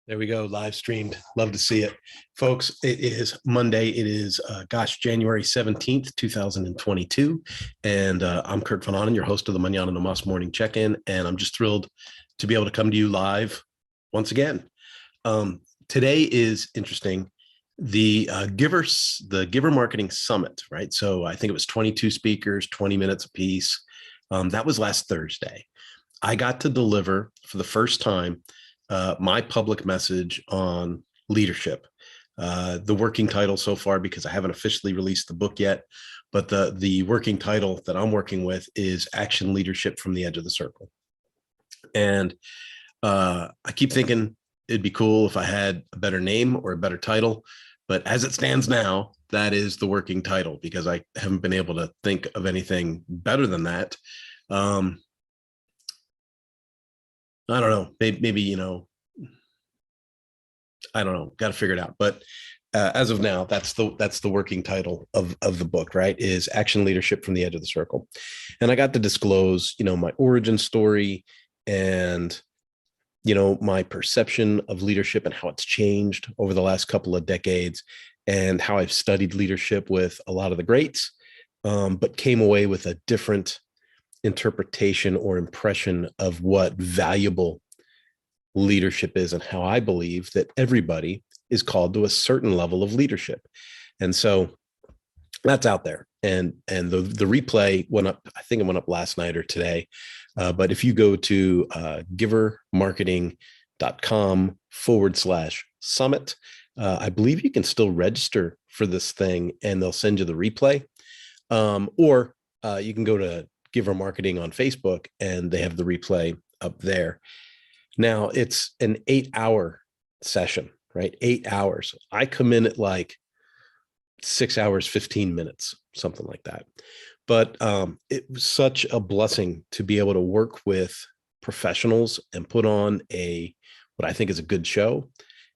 There we go, live streamed. Love to see it. Folks, it is Monday. It is, January 17th, 2022. And I'm Kurt Van Anen, your host of the Mañana morning check-in. And I'm just thrilled to be able to come to you live once again. Today is interesting. The Giver Marketing Summit, right? So I think it was 22 speakers, 20 minutes apiece. That was last Thursday. I got to deliver for the first time my public message on leadership. The working title so far, because I haven't officially released the book yet, but the working title that I'm working with is Action Leadership from the Edge of the Circle. And I keep thinking it'd be cool if I had a better name or a better title, but as it stands now, that is the working title because I haven't been able to think of anything better than that. I don't know, maybe, I don't know, got to figure it out. But as of now, that's the working title of the book, right? Is Action Leadership from the Edge of the Circle. And I got to disclose, my origin story and, my perception of leadership and how it's changed over the last couple of decades and how I've studied leadership with a lot of the greats, but came away with a different interpretation or impression of what valuable leadership is and how I believe that everybody is called to a certain level of leadership. And so that's out there. And the replay went up, I think it went up last night or today. But if you go to givermarketing.com/summit, I believe you can still register for this thing and they'll send you the replay. Or you can go to Giver Marketing on Facebook and they have the replay up there. Now it's an 8-hour session, right? 8 hours. I come in at like 6 hours, 15 minutes, something like that. But it was such a blessing to be able to work with professionals and put on what I think is a good show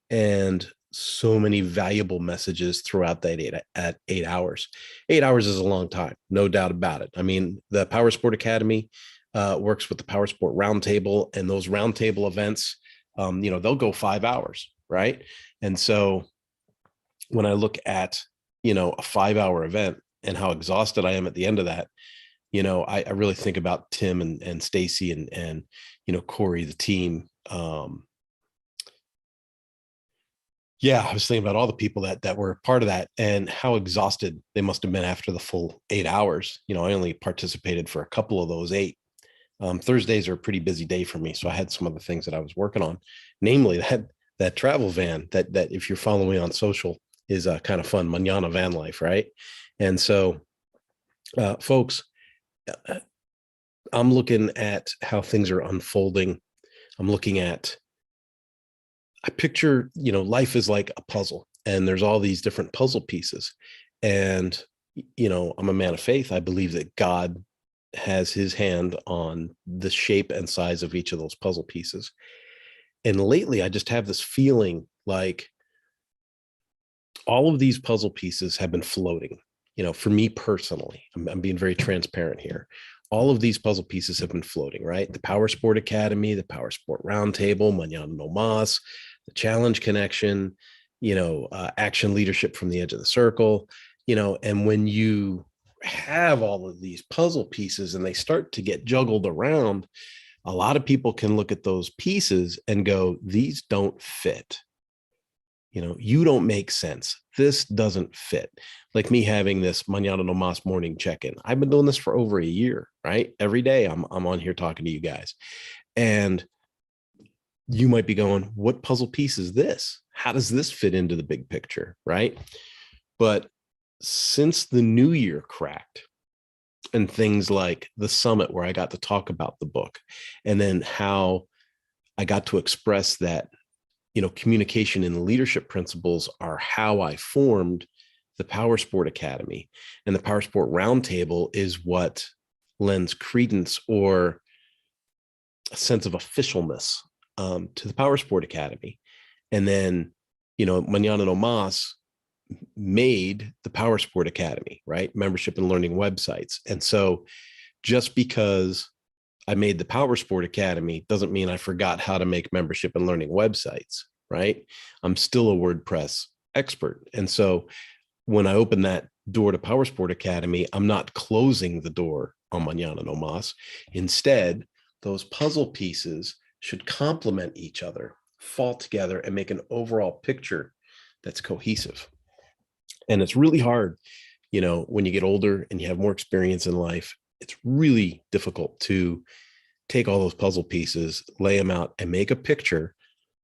and so many valuable messages throughout that 8 hours. 8 hours is a long time, no doubt about it. I mean, the Power Sport Academy works with the Power Sport Roundtable, and those roundtable events, they'll go 5 hours, right? And so when I look at, a 5-hour event and how exhausted I am at the end of that, I really think about Tim and Stacy and Corey, the team. I was thinking about all the people that were part of that and how exhausted they must have been after the full 8 hours. I only participated for a couple of those 8. Thursdays are a pretty busy day for me. So I had some other things that I was working on, namely that travel van that if you're following me on social is kind of fun, Mañana van life, right? And so, folks, I'm looking at how things are unfolding. I picture, life is like a puzzle and there's all these different puzzle pieces. And, I'm a man of faith. I believe that God has his hand on the shape and size of each of those puzzle pieces. And lately, I just have this feeling like all of these puzzle pieces have been floating, for me personally. I'm being very transparent here. All of these puzzle pieces have been floating, right? The Power Sport Academy, the Power Sport Roundtable, Mañana no Mas, the Challenge Connection, Action Leadership from the Edge of the Circle, and when you have all of these puzzle pieces and they start to get juggled around, a lot of people can look at those pieces and go, these don't fit. You don't make sense. This doesn't fit. Like me having this Mañana no Mas morning check-in. I've been doing this for over a year, right? Every day I'm on here talking to you guys. And you might be going, what puzzle piece is this? How does this fit into the big picture, right? But since the new year cracked and things like the summit where I got to talk about the book and then how I got to express that, communication and leadership principles are how I formed the Power Sport Academy, and the Power Sport Roundtable is what lends credence or a sense of officialness to the Power Sport Academy. And then, Mañana no Mas made the Power Sport Academy, right? Membership and learning websites. And so just because I made the Power Sport Academy doesn't mean I forgot how to make membership and learning websites, right? I'm still a WordPress expert. And so when I open that door to Powersport Academy, I'm not closing the door on Mañana no Mas. Instead, those puzzle pieces should complement each other, fall together, and make an overall picture that's cohesive. And it's really hard, when you get older and you have more experience in life, it's really difficult to take all those puzzle pieces, lay them out, and make a picture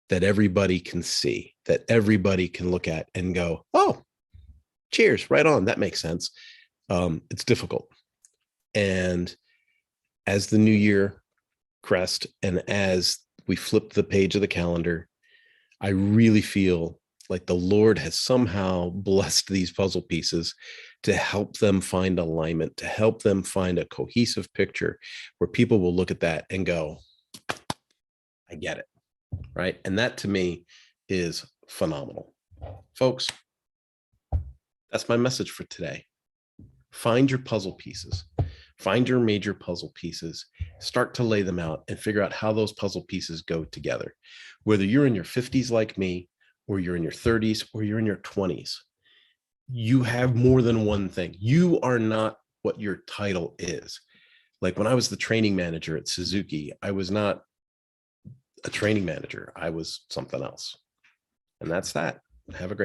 that everybody can see, that everybody can look at and go, oh, cheers, right on. That makes sense. It's difficult. And as the new year crest and as we flip the page of the calendar, I really feel like the Lord has somehow blessed these puzzle pieces to help them find alignment, to help them find a cohesive picture where people will look at that and go, I get it, right? And that to me is phenomenal. Folks, that's my message for today. Find your puzzle pieces, find your major puzzle pieces, start to lay them out and figure out how those puzzle pieces go together. Whether you're in your 50s like me, or you're in your 30s, or you're in your 20s, you have more than one thing. You are not what your title is. Like when I was the training manager at Suzuki, I was not a training manager. I was something else. And that's that. Have a great